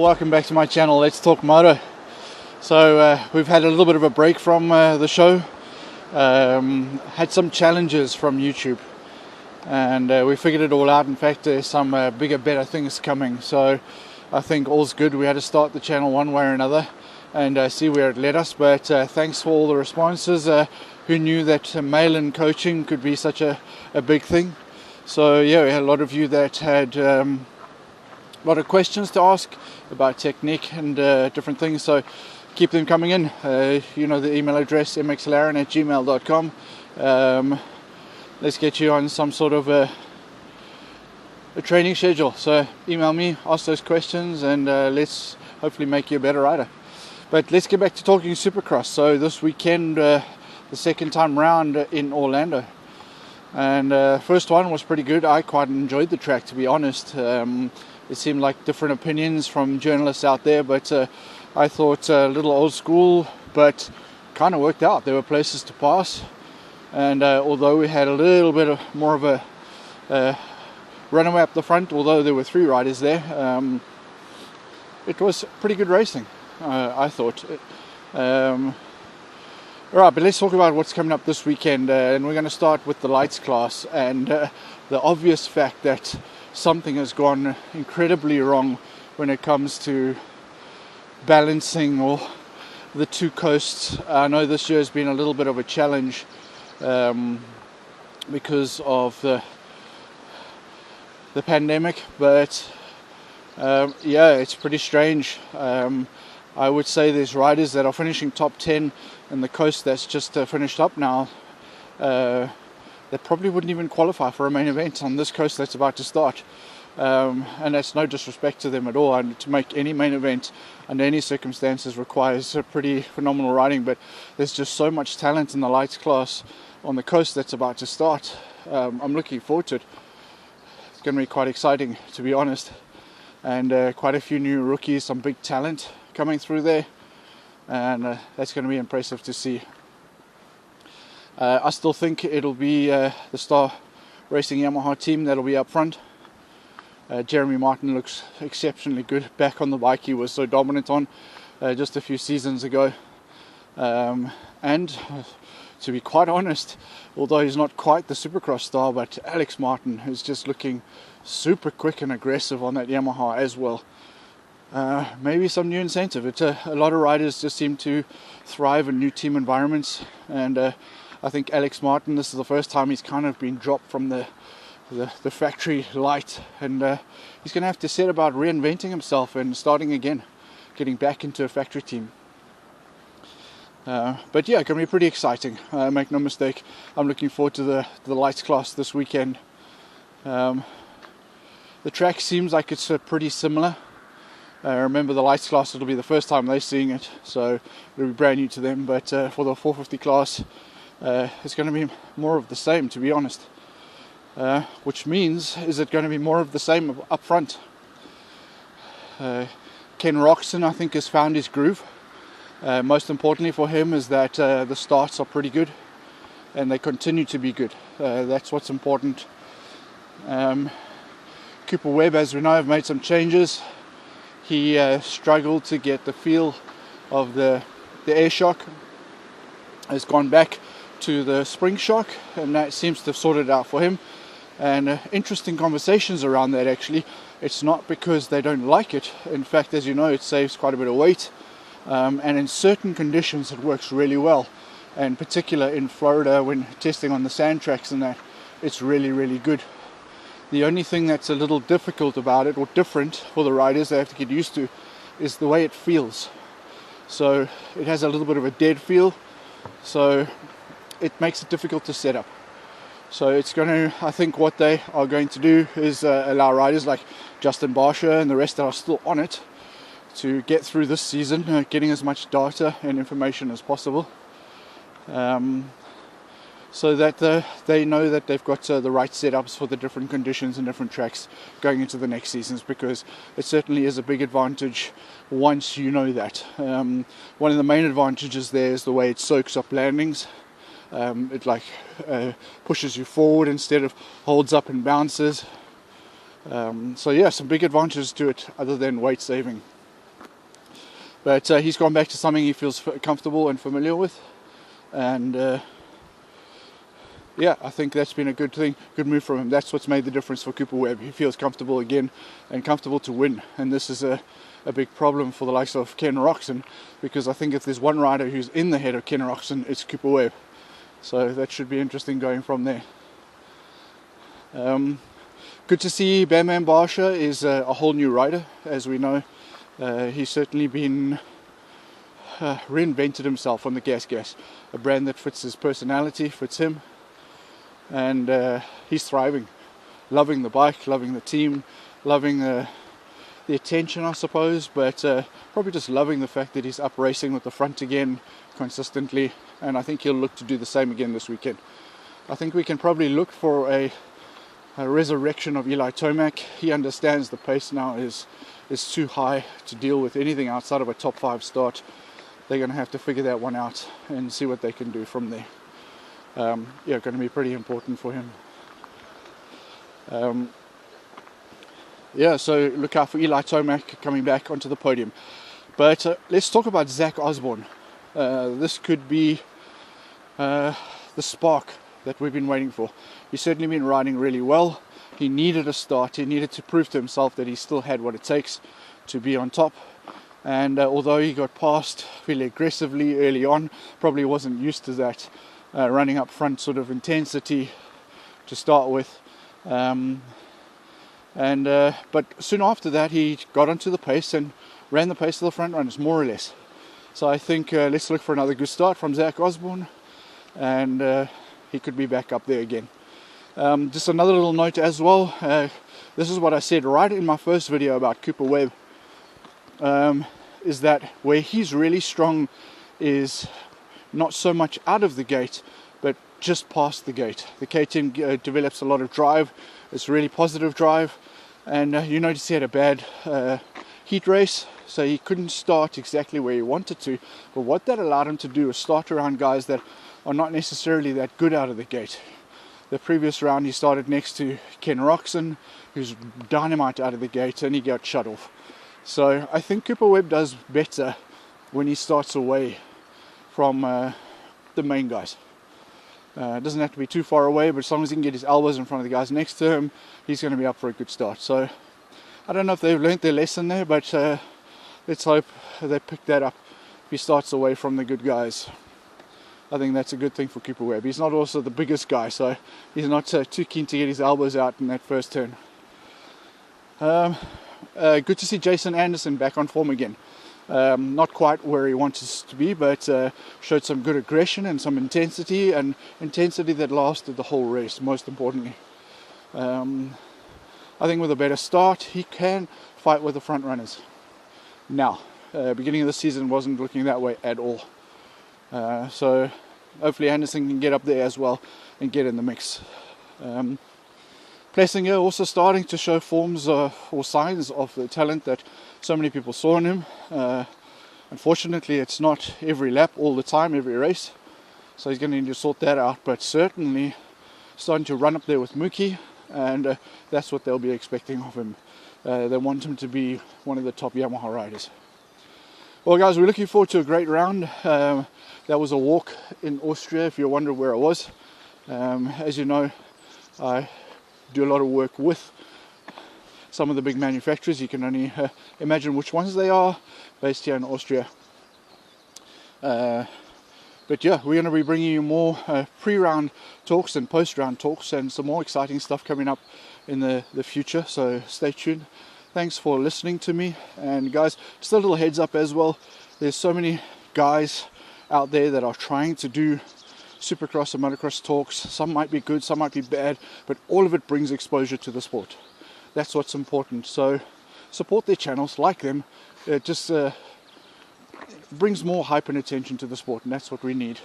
Well, welcome back to my channel, Let's Talk Moto. So we've had a little bit of a break from the show. Had some challenges from YouTube, and we figured it all out. In fact, there's some bigger, better things coming. So I think all's good. We had to start the channel one way or another and see where it led us. But thanks for all the responses. Who knew that mail-in coaching could be such a big thing? So yeah, we had a lot of you that had a lot of questions to ask about technique and different things, so keep them coming in. You know the email address, mxlaren@gmail.com. Let's get you on some sort of a training schedule. So email me, ask those questions, and let's hopefully make you a better rider. But let's get back to talking Supercross. So this weekend, the second time round in Orlando. And first one was pretty good. I quite enjoyed the track, to be honest. It seemed like different opinions from journalists out there, but I thought a little old school, but kind of worked out. There were places to pass, and although we had a little bit more of a runaway up the front, although there were three riders there, it was pretty good racing, I thought. Alright, but let's talk about what's coming up this weekend, and we're going to start with the lights class, and the obvious fact that something has gone incredibly wrong when it comes to balancing or the two coasts. I know this year has been a little bit of a challenge because of the pandemic, but yeah, it's pretty strange. I would say there's riders that are finishing top 10 and the coast that's just finished up now, that probably wouldn't even qualify for a main event on this coast that's about to start. And that's no disrespect to them at all. And to make any main event under any circumstances requires a pretty phenomenal riding, but there's just so much talent in the lights class on the coast that's about to start. I'm looking forward to it. It's going to be quite exciting, to be honest, and quite a few new rookies, some big talent coming through there, and that's going to be impressive to see. I still think it'll be the Star Racing Yamaha team that'll be up front. Jeremy Martin looks exceptionally good back on the bike he was so dominant on just a few seasons ago, and to be quite honest, although he's not quite the Supercross star, but Alex Martin is just looking super quick and aggressive on that Yamaha as well. Maybe some new incentive. A lot of riders just seem to thrive in new team environments, and I think Alex Martin, this is the first time he's kind of been dropped from the factory light, and he's going to have to set about reinventing himself and starting again, getting back into a factory team. But yeah, going to be pretty exciting. Make no mistake, I'm looking forward to the lights class this weekend. The track seems like it's pretty similar. Remember, the lights class, it'll be the first time they're seeing it, so it'll be brand new to them. But for the 450 class, it's going to be more of the same, to be honest. Which means, is it going to be more of the same up front? Ken Roxon, I think, has found his groove. Most importantly for him is that the starts are pretty good, and they continue to be good. That's what's important. Cooper Webb, as we know, have made some changes. He struggled to get the feel of the air shock, has gone back to the spring shock, and that seems to have sorted it out for him. And interesting conversations around that, actually. It's not because they don't like it. In fact, as you know, it saves quite a bit of weight, and in certain conditions it works really well, and in particular in Florida when testing on the sand tracks and that, it's really, really good. The only thing that's a little difficult about it, or different for the riders they have to get used to, is the way it feels. So it has a little bit of a dead feel, so it makes it difficult to set up. So it's going to, I think what they are going to do is allow riders like Justin Barsha and the rest that are still on it to get through this season, getting as much data and information as possible, so that they know that they've got the right setups for the different conditions and different tracks going into the next seasons, because it certainly is a big advantage once you know that. One of the main advantages there is the way it soaks up landings. It pushes you forward instead of holds up and bounces. So yeah, some big advantages to it other than weight saving. But he's gone back to something he feels comfortable and familiar with, and yeah, I think that's been a good thing, good move from him. That's what's made the difference for Cooper Webb. He feels comfortable again and comfortable to win, and this is a big problem for the likes of Ken Roczen, because I think if there's one rider who's in the head of Ken Roczen, it's Cooper Webb. So that should be interesting going from there. Good to see Bam Bam Barsha is a whole new rider, as we know. He's certainly been reinvented himself on the Gas, a brand that fits his personality, fits him, and he's thriving, loving the bike, loving the team, loving the attention, I suppose, but probably just loving the fact that he's up racing with the front again consistently, and I think he'll look to do the same again this weekend. I think we can probably look for a resurrection of Eli Tomac. He understands the pace now is too high to deal with anything outside of a top 5 start. They're going to have to figure that one out and see what they can do from there. Yeah, going to be pretty important for him. Yeah, so look out for Eli Tomac coming back onto the podium. But let's talk about Zach Osborne. This could be the spark that we've been waiting for. He's certainly been riding really well. He needed a start. He needed to prove to himself that he still had what it takes to be on top. And although he got passed really aggressively early on, probably wasn't used to that running up front sort of intensity to start with. But soon after that, he got onto the pace and ran the pace of the front runners, more or less. So I think let's look for another good start from Zach Osborne, and he could be back up there again. Just another little note as well. This is what I said right in my first video about Cooper Webb. Is that where he's really strong is not so much out of the gate, but just past the gate. The K10 develops a lot of drive. It's really positive drive, and you notice he had a bad heat race, so he couldn't start exactly where he wanted to. But what that allowed him to do is start around guys that are not necessarily that good out of the gate. The previous round he started next to Ken Roczen, who's dynamite out of the gate, and he got shut off. So I think Cooper Webb does better when he starts away from the main guys. It doesn't have to be too far away, but as long as he can get his elbows in front of the guys next to him, he's going to be up for a good start. So I don't know if they've learnt their lesson there, but let's hope they pick that up if he starts away from the good guys. I think that's a good thing for Cooper Webb. He's not also the biggest guy, so he's not too keen to get his elbows out in that first turn. Good to see Jason Anderson back on form again. Not quite where he wants to be, but showed some good aggression and some intensity, and intensity that lasted the whole race, most importantly. I think with a better start, he can fight with the front runners. Now, beginning of the season wasn't looking that way at all. So hopefully Anderson can get up there as well and get in the mix. Plessinger also starting to show forms or signs of the talent that so many people saw in him. Unfortunately, it's not every lap, all the time, every race. So he's going to need to sort that out. But certainly starting to run up there with Mookie, and that's what they'll be expecting of him. They want him to be one of the top Yamaha riders. Well, guys, we're looking forward to a great round. That was a walk in Austria, if you're wondering where I was. As you know, I do a lot of work with some of the big manufacturers. You can only imagine which ones they are, based here in Austria. But yeah, we're going to be bringing you more pre-round talks and post-round talks, and some more exciting stuff coming up in the future, so stay tuned. Thanks for listening to me, and guys, just a little heads up as well, there's so many guys out there that are trying to do Supercross and motocross talks. Some might be good, some might be bad, but all of it brings exposure to the sport. That's what's important. So support their channels, like them. It just brings more hype and attention to the sport, and that's what we need.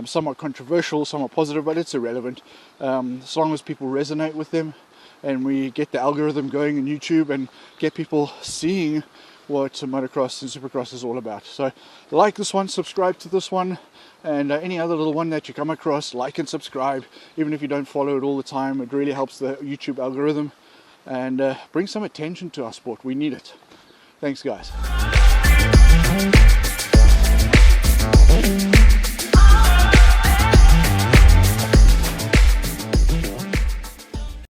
Somewhat controversial, somewhat positive, but it's irrelevant. As long as people resonate with them, and we get the algorithm going in YouTube and get people seeing what motocross and supercross is all about. So like this one, subscribe to this one, and any other little one that you come across, like and subscribe. Even if you don't follow it all the time, it really helps the YouTube algorithm and bring some attention to our sport. We need it. Thanks, guys. Bye.